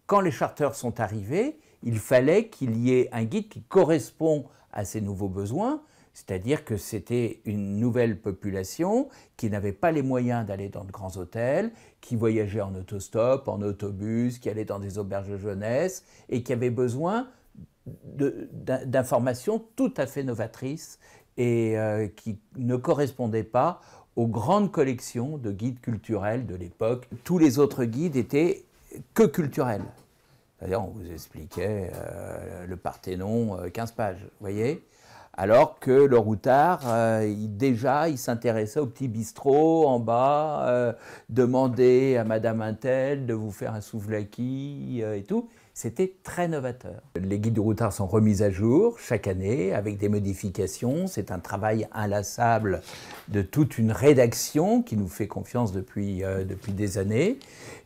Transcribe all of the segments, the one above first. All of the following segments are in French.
Quand les charters sont arrivés, il fallait qu'il y ait un guide qui correspond à ces nouveaux besoins, c'est-à-dire que c'était une nouvelle population qui n'avait pas les moyens d'aller dans de grands hôtels, qui voyageait en autostop, en autobus, qui allait dans des auberges de jeunesse et qui avait besoin d'informations tout à fait novatrices et qui ne correspondaient pas aux grandes collections de guides culturels de l'époque. Tous les autres guides étaient que culturels. C'est-à-dire, on vous expliquait le Parthénon, 15 pages, vous voyez. Alors que le routard, il s'intéressait au petit bistrot en bas, demandait à Madame Untel de vous faire un souvlaki et tout. C'était très novateur. Les guides du routard sont remis à jour chaque année avec des modifications. C'est un travail inlassable de toute une rédaction qui nous fait confiance depuis des années.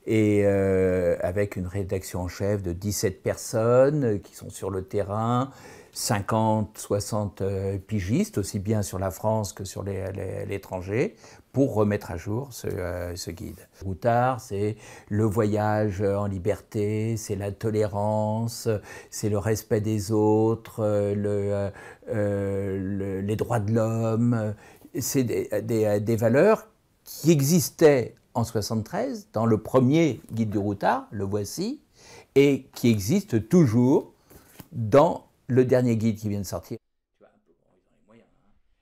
Et avec une rédaction en chef de 17 personnes qui sont sur le terrain, 50, 60 pigistes, aussi bien sur la France que sur l'étranger, pour remettre à jour ce guide. Routard, c'est le voyage en liberté, c'est la tolérance, c'est le respect des autres, les droits de l'homme. C'est des valeurs qui existaient en 1973 dans le premier guide du routard, le voici, et qui existent toujours dans le dernier guide qui vient de sortir.